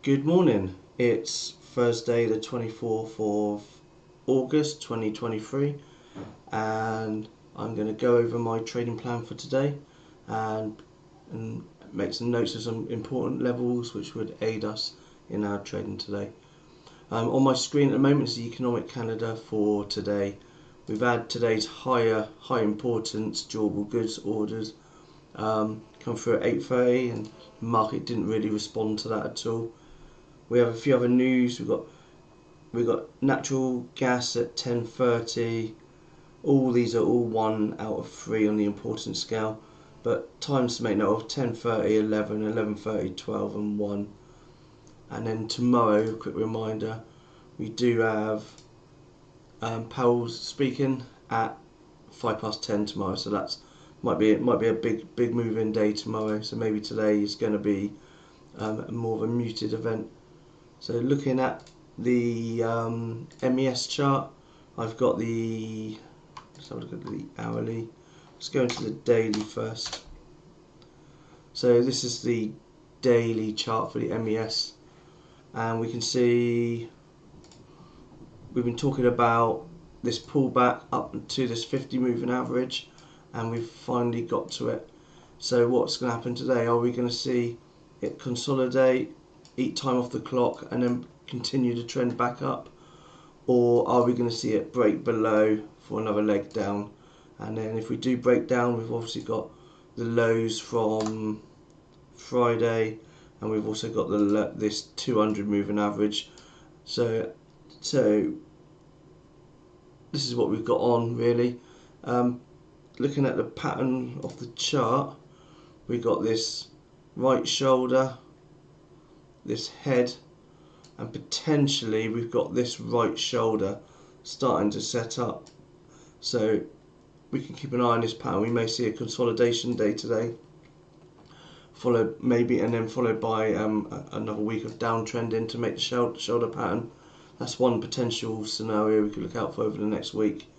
Good morning. It's Thursday the 24th of August 2023 and I'm going to go over my trading plan for today and make some notes of some important levels which would aid us in our trading today. On my screen at the moment is the economic calendar for today. We've had today's high importance durable goods orders come through at 8:30 and the market didn't really respond to that at all. We have a few other news. We've got natural gas at 10:30. All these are all 1 out of 3 on the importance scale, but times to make note of: 10:30, 11, 11:30, 12, and 1. And then tomorrow, quick reminder, we do have Powell speaking at 10:05 tomorrow. So that's might be a big moving day tomorrow. So maybe today is going to be more of a muted event. So looking at the MES chart, I've got let's have a look at the hourly. Let's go into the daily first. So this is the daily chart for the MES, and we can see we've been talking about this pullback up to this 50 moving average, and we've finally got to it. So what's going to happen today? Are we going to see it consolidate, eat time off the clock, and then continue to trend back up, or are we going to see it break below for another leg down? And then if we do break down, we've obviously got the lows from Friday, and we've also got this 200 moving average. So this is what we've got on really. Looking at the pattern of the chart, we've got this right shoulder, this head, and potentially we've got this right shoulder starting to set up. So we can keep an eye on this pattern. We may see a consolidation day today, followed by another week of downtrending to make the shoulder pattern. That's one potential scenario we could look out for over the next week.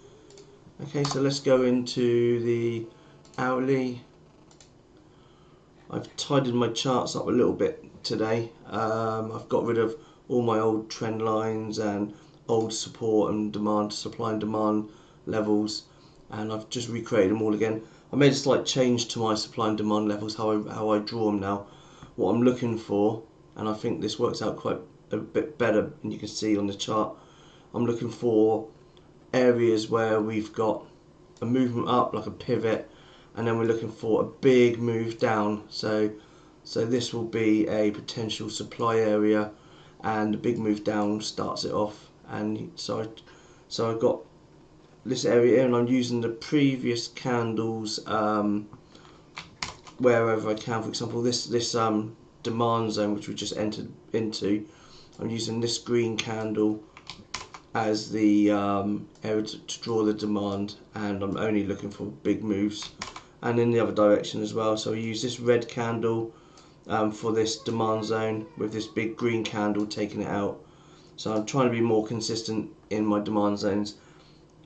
Okay, so let's go into the hourly. I've tidied my charts up a little bit today. I've got rid of all my old trend lines and old support and demand, supply and demand levels, and I've just recreated them all again. I made a slight change to my supply and demand levels, how I draw them now, what I'm looking for, and I think this works out quite a bit better. And you can see on the chart, I'm looking for areas where we've got a movement up, like a pivot, and then we're looking for a big move down. So this will be a potential supply area, and the big move down starts it off. And so I've got this area here, and I'm using the previous candles wherever I can. For example, this demand zone which we just entered into, I'm using this green candle as the area to draw the demand, and I'm only looking for big moves, and in the other direction as well. So I use this red candle for this demand zone, with this big green candle taking it out. So I'm trying to be more consistent in my demand zones.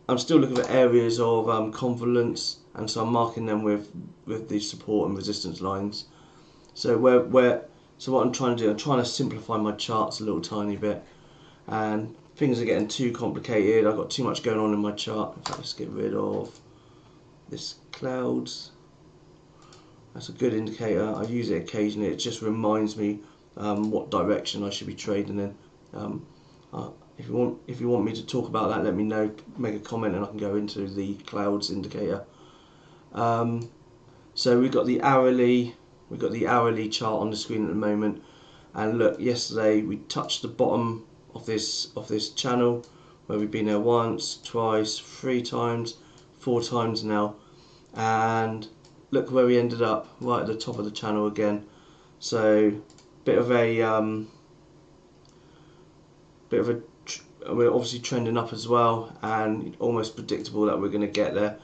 I'm still looking for areas of confluence, and so I'm marking them with the support and resistance lines. So what I'm trying to do, I'm trying to simplify my charts a little tiny bit, and things are getting too complicated. I've got too much going on in my chart. In fact, let's get rid of this clouds. That's a good indicator. I use it occasionally. It just reminds me what direction I should be trading in. If you want me to talk about that, let me know. Make a comment, and I can go into the clouds indicator. So we've got the hourly chart on the screen at the moment, and look, yesterday we touched the bottom of this channel, where we've been there once, twice, 3 times, 4 times now, and look where we ended up, right at the top of the channel again. So we're obviously trending up as well, and almost predictable that we're going to get there.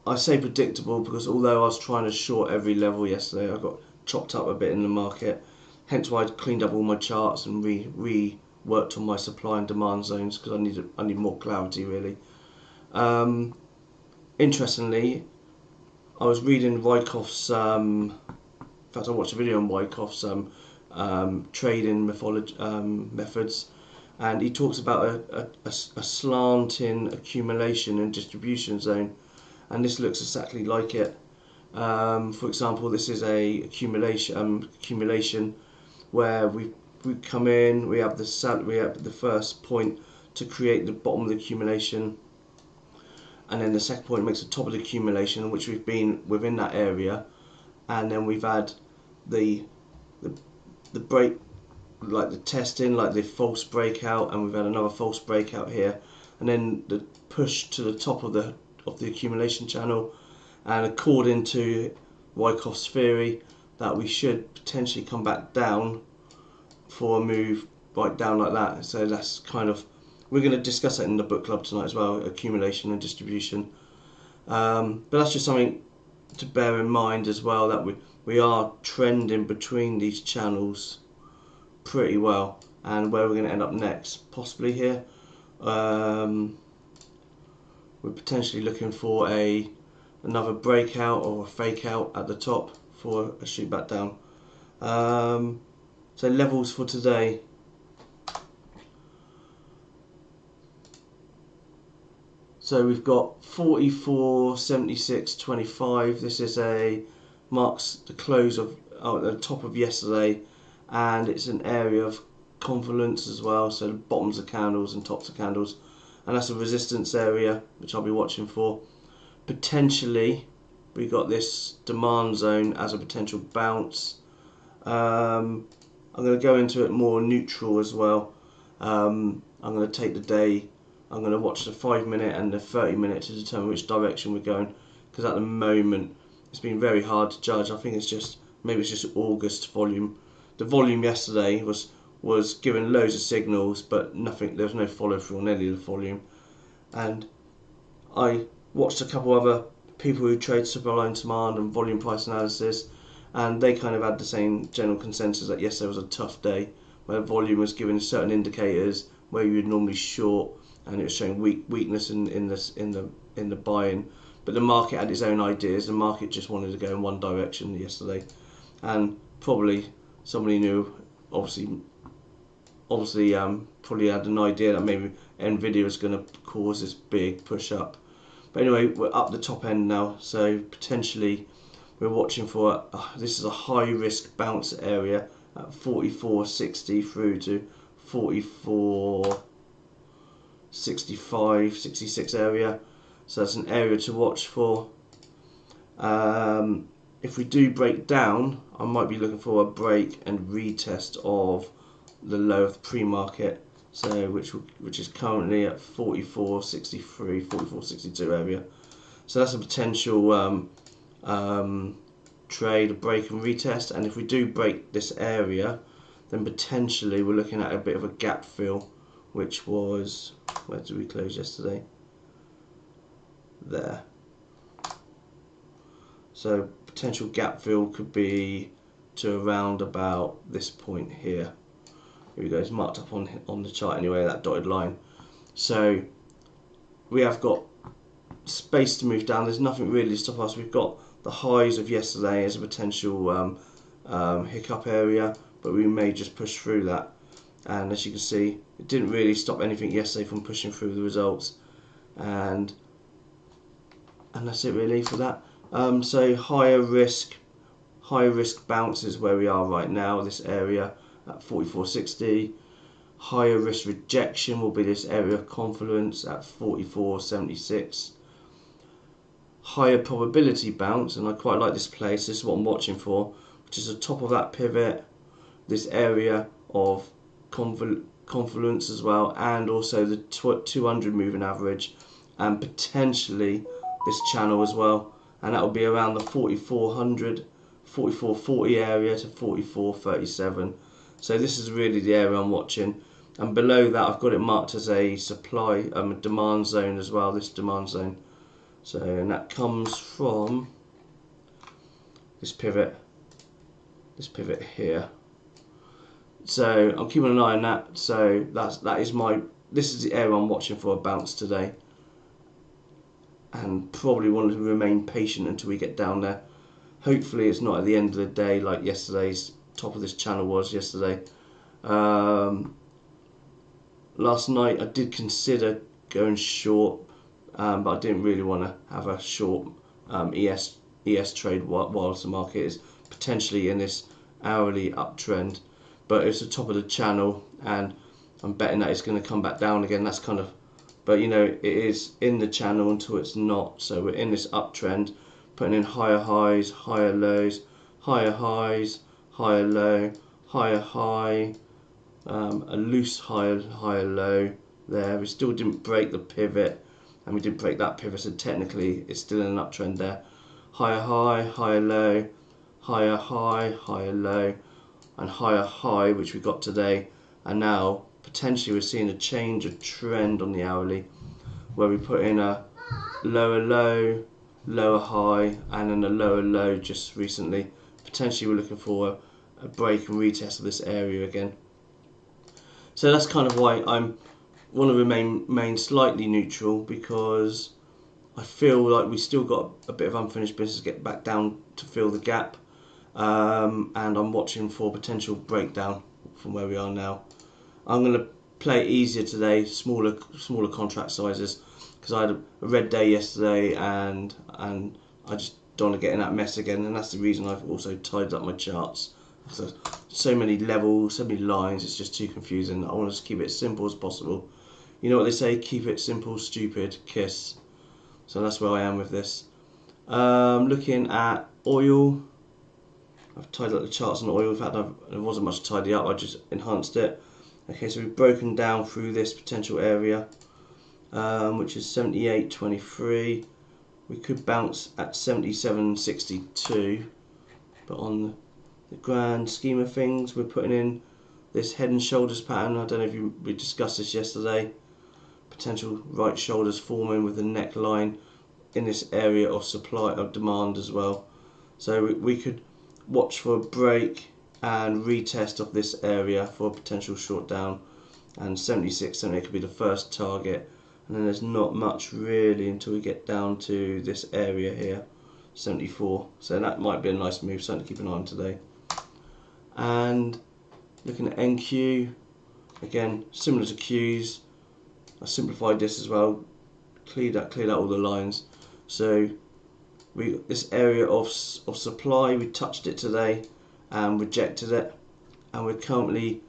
I say predictable because although I was trying to short every level yesterday, I got chopped up a bit in the market, hence why I cleaned up all my charts and reworked on my supply and demand zones, because I need more clarity really. Interestingly, I was reading Wyckoff's, in fact I watched a video on Wyckoff's trading methods, and he talks about a slanting accumulation and distribution zone, and this looks exactly like it. For example, this is a accumulation where we come in, we have the first point to create the bottom of the accumulation, and then the second point makes the top of the accumulation, which we've been within that area, and then we've had the break, like the testing, like the false breakout, and we've had another false breakout here, and then the push to the top of the accumulation channel. And according to Wyckoff's theory, that we should potentially come back down for a move right down like that. So that's kind of, we're going to discuss that in the book club tonight as well, accumulation and distribution. But that's just something to bear in mind as well, that we are trending between these channels pretty well, and where we're going to end up next, possibly here. We're potentially looking for another breakout or a fake out at the top for a shoot back down. So levels for today. So we've got 44.76.25. This is marks the close of the top of yesterday, and it's an area of confluence as well. So the bottoms of candles and tops of candles, and that's a resistance area which I'll be watching for. Potentially, we got this demand zone as a potential bounce. I'm going to go into it more neutral as well. I'm going to take the day. I'm going to watch the 5-minute and the 30-minute to determine which direction we're going, because at the moment it's been very hard to judge. I think maybe it's just August volume. The volume yesterday was giving loads of signals, but nothing. There was no follow through on any of the volume. And I watched a couple other people who trade supply and demand and volume price analysis, and they kind of had the same general consensus that yesterday was a tough day, where volume was giving certain indicators where you would normally short, and it was showing weakness in the buying. But the market had its own ideas. The market just wanted to go in one direction yesterday, and probably somebody knew, obviously probably had an idea that maybe Nvidia was going to cause this big push up. But anyway, we're up the top end now, so potentially we're watching for this is a high risk bounce area at 44.60 through to 44.65, 66 area. So that's an area to watch for. If we do break down, I might be looking for a break and retest of the low of the pre-market, so which is currently at 44.63, 44.62 area. So that's a potential trade, a break and retest. And if we do break this area, then potentially we're looking at a bit of a gap fill, which was, where did we close yesterday? There. So potential gap fill could be to around about this point here. Here we go, it's marked up on the chart anyway, that dotted line. So we have got space to move down. There's nothing really to stop us. We've got the highs of yesterday as a potential hiccup area, but we may just push through that. And as you can see, it didn't really stop anything yesterday from pushing through the results, and that's it really for that. So higher risk bounces where we are right now, this area at 44.60. Higher risk rejection will be this area of confluence at 44.76. Higher probability bounce, and I quite like this place, this is what I'm watching for, which is the top of that pivot, this area of confluence as well, and also the 200 moving average, and potentially this channel as well, and that will be around the 4400, 4440 area to 4437. So this is really the area I'm watching, and below that I've got it marked as a supply demand zone as well, this demand zone. So, and that comes from this pivot here. So I'm keeping an eye on that. So this is the area I'm watching for a bounce today, and probably want to remain patient until we get down there. Hopefully it's not at the end of the day like yesterday's top of this channel was yesterday. Last night I did consider going short, but I didn't really want to have a short ES trade whilst the market is potentially in this hourly uptrend. But it's the top of the channel, and I'm betting that it's going to come back down again. That's kind of, but you know, it is in the channel until it's not. So we're in this uptrend, putting in higher highs, higher lows, higher highs, higher low, higher high, a loose higher low there. We still didn't break the pivot, and we didn't break that pivot, so technically it's still in an uptrend there. Higher high, higher low, higher high, higher low, and higher high, which we got today. And now potentially we're seeing a change of trend on the hourly, where we put in a lower low, lower high, and then a lower low just recently. Potentially we're looking for a break and retest of this area again. So that's kind of why I want to remain slightly neutral, because I feel like we still got a bit of unfinished business to get back down to fill the gap, and I'm watching for potential breakdown from where we are now. I'm going to play it easier today, smaller contract sizes, because I had a red day yesterday, and I just don't want to get in that mess again, and that's the reason I've also tied up my charts. So many levels, so many lines, it's just too confusing. I want to just keep it as simple as possible. You know what they say, keep it simple, stupid, kiss. So that's where I am with this. Looking at oil, I've tidied up the charts on oil. In fact, there wasn't much to tidy up, I just enhanced it. Okay, so we've broken down through this potential area, which is 78.23. We could bounce at 77.62, but on the grand scheme of things, we're putting in this head and shoulders pattern. I don't know if we discussed this yesterday. Potential right shoulders forming with the neckline in this area of supply of demand as well. So we could watch for a break and retest of this area for a potential short down, and 76, 78 could be the first target, and then there's not much really until we get down to this area here, 74. So that might be a nice move, something to keep an eye on today. And looking at NQ, again similar to Qs, I simplified this as well, cleared out all the lines. So this area of supply, we touched it today and rejected it, and we're currently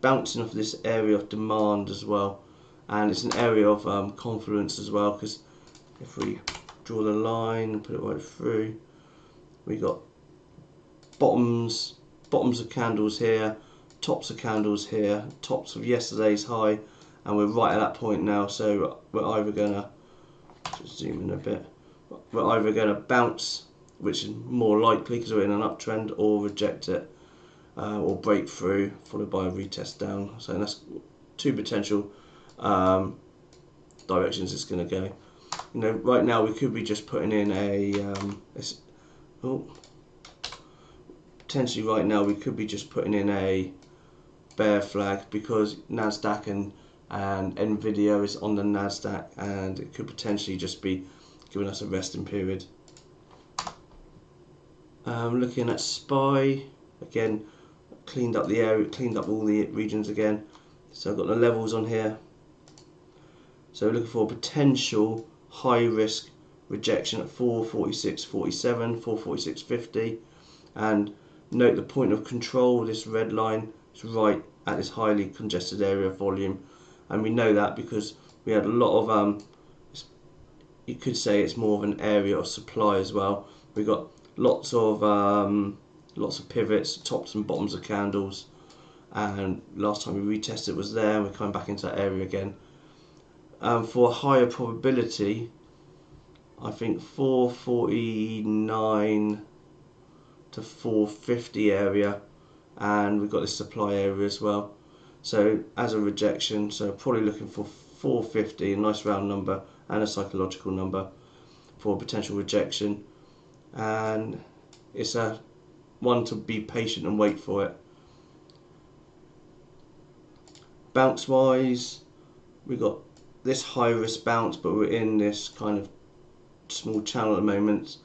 bouncing off this area of demand as well, and it's an area of confluence as well, because if we draw the line and put it right through, we got bottoms of candles here, tops of candles here, tops of yesterday's high, and we're right at that point now. So we're either gonna, just zoom in a bit, we're either gonna bounce, which is more likely because we're in an uptrend, or reject it, or break through, followed by a retest down. So that's two potential directions it's going to go. You know, right now we could be just putting in potentially right now we could be just putting in a bear flag, because Nasdaq and Nvidia is on the Nasdaq, and it could potentially just be giving us a resting period. Looking at SPY, again cleaned up the area, cleaned up all the regions again. So I've got the levels on here. So we're looking for a potential high risk rejection at 446.47, 446.50, and note the point of control, this red line, is right at this highly congested area of volume, and we know that because we had a lot of you could say it's more of an area of supply as well. We got lots of pivots, tops and bottoms of candles, and last time we retested was there, and we're coming back into that area again. For a higher probability, I think 449 to 450 area, and we've got this supply area as well. So as a rejection, so probably looking for 450, a nice round number, and a psychological number for a potential rejection. And it's a one to be patient and wait for it. Bounce wise, we got this high risk bounce, but we're in this kind of small channel at the moment.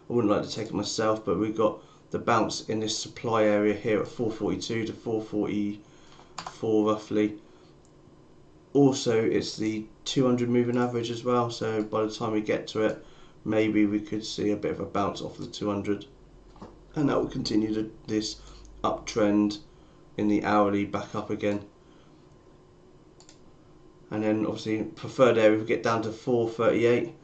I wouldn't like to take it myself, but we've got the bounce in this supply area here at 442 to 444 roughly. Also, it's the 200 moving average as well, so by the time we get to it, maybe we could see a bit of a bounce off the 200, and that will continue this uptrend in the hourly back up again. And then obviously preferred area, if we get down to 438,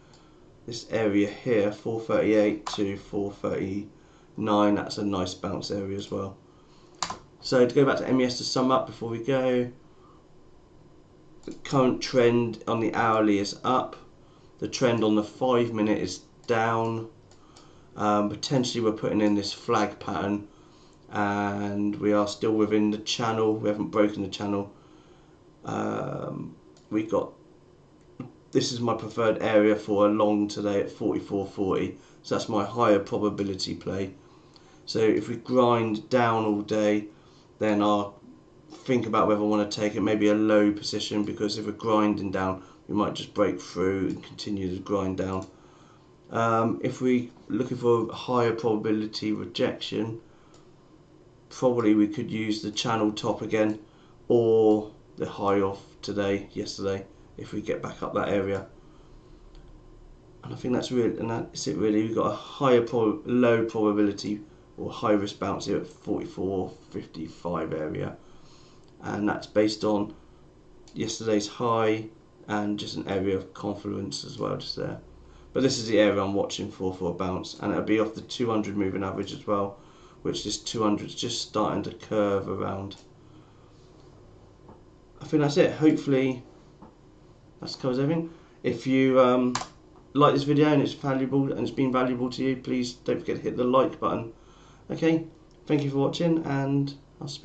this area here, 438 to 439, that's a nice bounce area as well. So to go back to MES to sum up before we go, the current trend on the hourly is up, the trend on the 5 minute is down. Potentially we're putting in this flag pattern, and we are still within the channel, we haven't broken the channel. We got, this is my preferred area for a long today at 44.40, so that's my higher probability play. So if we grind down all day, then I'll think about whether I want to take it maybe a low position, because if we're grinding down we might just break through and continue to grind down. If we're looking for a higher probability rejection, probably we could use the channel top again, or the high off yesterday, if we get back up that area. And I think that's really, and that's it really. We've got a higher low probability or high risk bounce here at 44.55 area, and that's based on yesterday's high and just an area of confluence as well, just there. But this is the area I'm watching for a bounce, and it'll be off the 200 moving average as well, which this 200 is just starting to curve around. I think that's it. Hopefully that covers everything. If you like this video and it's valuable and it's been valuable to you, please don't forget to hit the like button. Okay, thank you for watching, and I'll speak